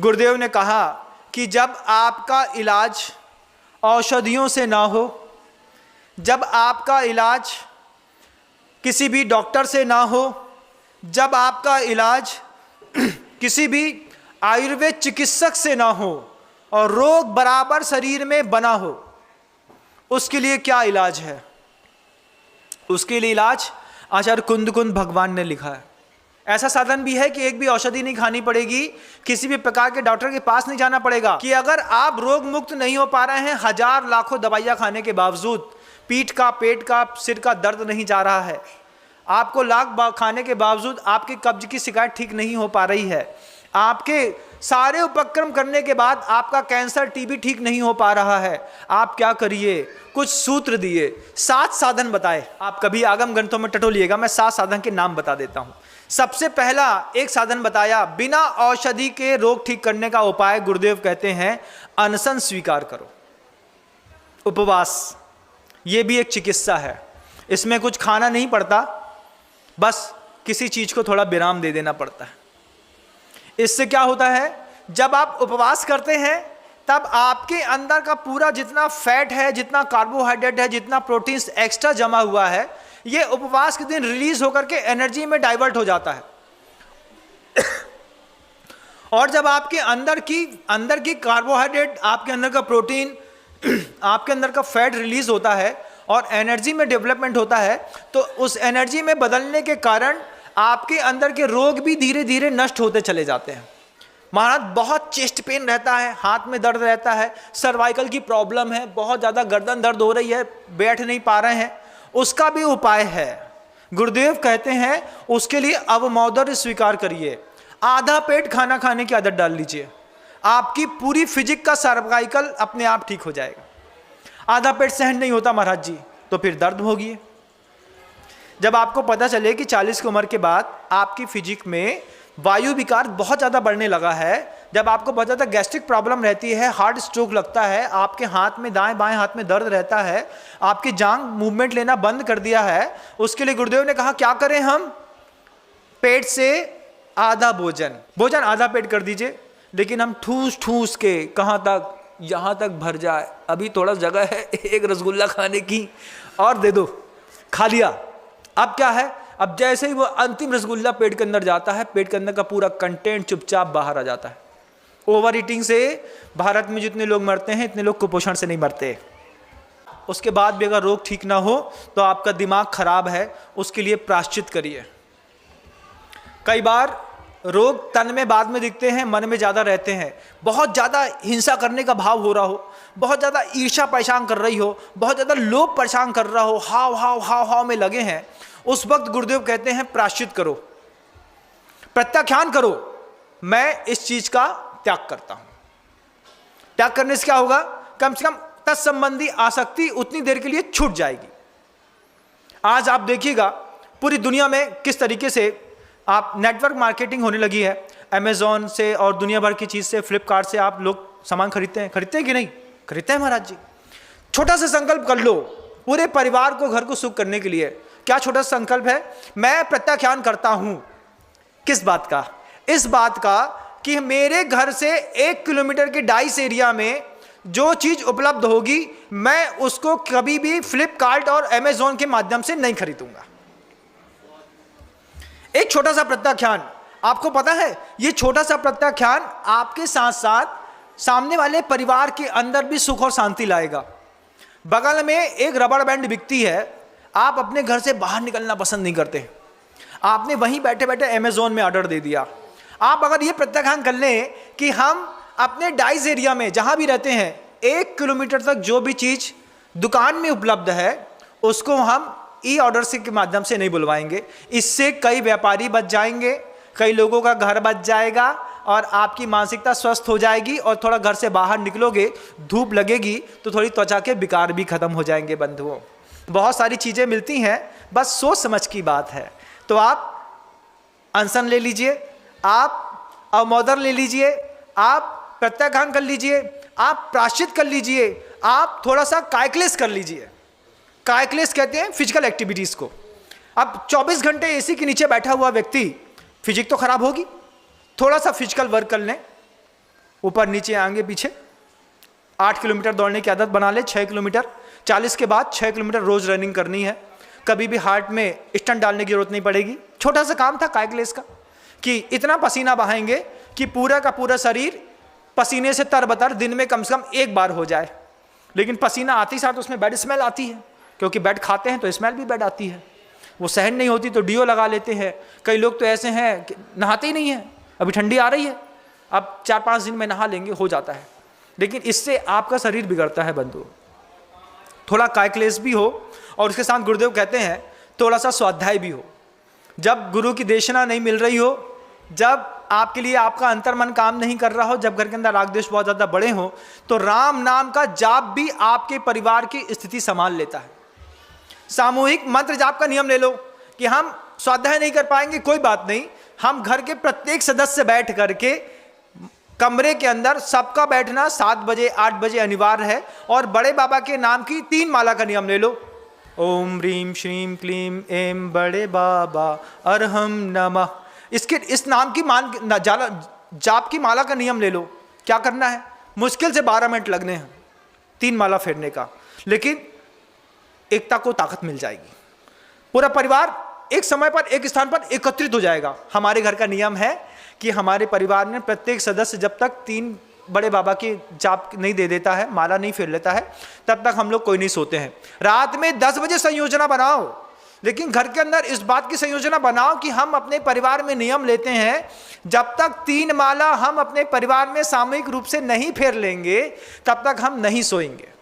गुरुदेव ने कहा कि जब आपका इलाज औषधियों से ना हो, जब आपका इलाज किसी भी डॉक्टर से ना हो, जब आपका इलाज किसी भी आयुर्वेद चिकित्सक से ना हो और रोग बराबर शरीर में बना हो, उसके लिए क्या इलाज है? उसके लिए इलाज आचार्य कुंद भगवान ने लिखा है। ऐसा साधन भी है कि एक भी औषधि नहीं खानी पड़ेगी, किसी भी प्रकार के डॉक्टर के पास नहीं जाना पड़ेगा। कि अगर आप रोग मुक्त नहीं हो पा रहे हैं, हजार लाखों दवाइयाँ खाने के बावजूद, पीठ का, पेट का, सिर का दर्द नहीं जा रहा है, आपको लाख खाने के बावजूद आपके कब्ज की शिकायत ठीक नहीं हो पा रही है, आपके सारे उपक्रम करने के बाद आपका कैंसर, टीबी ठीक नहीं हो पा रहा है, आप क्या करिए? कुछ सूत्र दिए, 7 साधन बताए। आप कभी आगम ग्रंथों में टटोलिएगा, मैं 7 साधन के नाम बता देता हूं। सबसे पहला एक साधन बताया, बिना औषधि के रोग ठीक करने का उपाय गुरुदेव कहते हैं अनशन स्वीकार करो, उपवास। ये भी एक चिकित्सा है, इसमें कुछ खाना नहीं पड़ता, बस किसी चीज को थोड़ा विराम दे देना पड़ता है। इससे क्या होता है, जब आप उपवास करते हैं तब आपके अंदर का पूरा जितना फैट है, जितना कार्बोहाइड्रेट है, जितना प्रोटीन एक्स्ट्रा जमा हुआ है, ये उपवास के दिन रिलीज होकर के एनर्जी में डाइवर्ट हो जाता है। और जब आपके अंदर की कार्बोहाइड्रेट, आपके अंदर का प्रोटीन, आपके अंदर का फैट रिलीज होता है और एनर्जी में डेवलपमेंट होता है, तो उस एनर्जी में बदलने के कारण आपके अंदर के रोग भी धीरे धीरे नष्ट होते चले जाते हैं। महाराज, बहुत चेस्ट पेन रहता है, हाथ में दर्द रहता है, सर्वाइकल की प्रॉब्लम है, बहुत ज़्यादा गर्दन दर्द हो रही है, बैठ नहीं पा रहे हैं, उसका भी उपाय है। गुरुदेव कहते हैं उसके लिए अवमौदर्य स्वीकार करिए, आधा पेट खाना खाने की आदत डाल लीजिए, आपकी पूरी फिजिक का सर्वाइकल अपने आप ठीक हो जाएगा। आधा पेट सहन नहीं होता महाराज जी, तो फिर दर्द होगी। जब आपको पता चले कि 40 की उम्र के बाद आपकी फिजिक में वायु विकार बहुत ज़्यादा बढ़ने लगा है, जब आपको बहुत ज़्यादा गैस्ट्रिक प्रॉब्लम रहती है, हार्ट स्ट्रोक लगता है, आपके हाथ में, दाएं बाएं हाथ में दर्द रहता है, आपकी जांघ मूवमेंट लेना बंद कर दिया है, उसके लिए गुरुदेव ने कहा क्या करें हम? पेट से आधा भोजन आधा पेट कर दीजिए, लेकिन हम ठूस ठूस के कहाँ तक? यहाँ तक भर जाए, अभी थोड़ा जगह है एक रसगुल्ला खाने की और दे दो, खा लिया। अब क्या है, अब जैसे ही वो अंतिम रसगुल्ला पेट के अंदर जाता है, पेट के अंदर का पूरा कंटेंट चुपचाप बाहर आ जाता है। ओवर ईटिंग से भारत में जितने लोग मरते हैं, इतने लोग कुपोषण से नहीं मरते। उसके बाद भी अगर रोग ठीक ना हो तो आपका दिमाग खराब है, उसके लिए प्रायश्चित करिए। कई बार रोग तन में बाद में दिखते हैं, मन में ज़्यादा रहते हैं। बहुत ज़्यादा हिंसा करने का भाव हो रहा हो, बहुत ज़्यादा ईर्ष्या परेशान कर रही हो, बहुत ज़्यादा लोभ परेशान कर रहा हो, हाव में लगे हैं, उस वक्त गुरुदेव कहते हैं प्रायश्चित करो, प्रत्याख्यान करो, मैं इस चीज का त्याग करता हूं। त्याग करने से क्या होगा? कम से कम तत्संबंधी आसक्ति उतनी देर के लिए छूट जाएगी। आज आप देखिएगा पूरी दुनिया में किस तरीके से आप नेटवर्क मार्केटिंग होने लगी है। अमेजोन से और दुनिया भर की चीज से, फ्लिपकार्ट से आप लोग सामान खरीदते हैं कि नहीं? खरीदते हैं महाराज जी। छोटा सा संकल्प कर लो पूरे परिवार को, घर को सुख करने के लिए। क्या छोटा सा संकल्प है? मैं प्रत्याख्यान करता हूं। किस बात का? इस बात का कि मेरे घर से 1 किलोमीटर के डाइस एरिया में जो चीज उपलब्ध होगी, मैं उसको कभी भी फ्लिपकार्ट और अमेजोन के माध्यम से नहीं खरीदूंगा। एक छोटा सा प्रत्याख्यान, आपको पता है ये छोटा सा प्रत्याख्यान आपके साथ साथ सामने वाले परिवार के अंदर भी सुख और शांति लाएगा। बगल में एक रबड़ बैंड बिकती है, आप अपने घर से बाहर निकलना पसंद नहीं करते, आपने वहीं बैठे बैठे अमेजोन में ऑर्डर दे दिया। आप अगर ये प्रत्याख्यान कर लें कि हम अपने डाइस एरिया में जहां भी रहते हैं 1 किलोमीटर तक जो भी चीज दुकान में उपलब्ध है उसको हम ई ऑर्डर से के माध्यम से नहीं बुलवाएंगे। इससे कई व्यापारी बच जाएंगे, कई लोगों का घर बच जाएगा और आपकी मानसिकता स्वस्थ हो जाएगी। और थोड़ा घर से बाहर निकलोगे, धूप लगेगी तो थोड़ी त्वचा के विकार भी खत्म हो जाएंगे। बंधुओं, बहुत सारी चीजें मिलती हैं, बस सोच समझ की बात है। तो आप अनशन ले लीजिए, आप अवमोदर ले लीजिए, आप प्रत्याख्यान कर लीजिए, आप प्रायश्चित कर लीजिए, आप थोड़ा सा कायक्लेश कर लीजिए। कायक्लेश कहते हैं फिजिकल एक्टिविटीज को। अब 24 घंटे एसी के नीचे बैठा हुआ व्यक्ति, फिजिक तो खराब होगी, थोड़ा सा फिजिकल वर्क कर लें, ऊपर नीचे आगे पीछे। 8 किलोमीटर दौड़ने की आदत बना ले, 6 किलोमीटर। 40 के बाद 6 किलोमीटर रोज रनिंग करनी है। कभी भी हार्ट में स्टंट डालने की जरूरत नहीं पड़ेगी। छोटा सा काम था काइक्लेस का कि इतना पसीना बहाएंगे कि पूरा का पूरा शरीर पसीने से तरबतर दिन में कम से कम 1 बार हो जाए। लेकिन पसीना आते ही साथ उसमें बैड स्मेल आती है, क्योंकि बैड खाते हैं तो स्मेल भी बैड आती है। वो सहन नहीं होती तो डीओ लगा लेते हैं। कई लोग तो ऐसे हैं कि नहाते ही नहीं हैं, अभी ठंडी आ रही है, अब 4-5 दिन में नहा लेंगे, हो जाता है। लेकिन इससे आपका शरीर बिगड़ता है बंधु। थोड़ा काइक्लेस भी हो और उसके साथ गुरुदेव कहते हैं थोड़ा सा स्वाध्याय भी हो। जब गुरु की देशना नहीं मिल रही हो, जब आपके लिए आपका अंतर्मन काम नहीं कर रहा हो, जब घर के अंदर राग द्वेष बहुत ज़्यादा बड़े हो, तो राम नाम का जाप भी आपके परिवार की स्थिति संभाल लेता है। सामूहिक मंत्र जाप का नियम ले लो कि हम स्वाध्याय नहीं कर पाएंगे, कोई बात नहीं, हम घर के प्रत्येक सदस्य बैठ करके कमरे के अंदर सबका बैठना 7 बजे 8 बजे अनिवार्य है। और बड़े बाबा के नाम की 3 माला का नियम ले लो। ओम ह्रीम श्रीम क्लीम एम बड़े बाबा अरहम नमः। इस नाम की जाप की माला का नियम ले लो। क्या करना है? मुश्किल से 12 मिनट लगने हैं 3 माला फेरने का, लेकिन एकता को ताकत मिल जाएगी। पूरा परिवार एक समय पर एक स्थान पर एकत्रित हो जाएगा। हमारे घर का नियम है कि हमारे परिवार में प्रत्येक सदस्य जब तक 3 बड़े बाबा की जाप नहीं दे देता है, माला नहीं फेर लेता है, तब तक हम लोग कोई नहीं सोते हैं। रात में 10 बजे संयोजना बनाओ, लेकिन घर के अंदर इस बात की संयोजना बनाओ कि हम अपने परिवार में नियम लेते हैं, जब तक 3 माला हम अपने परिवार में सामूहिक रूप से नहीं फेर लेंगे तब तक हम नहीं सोएंगे।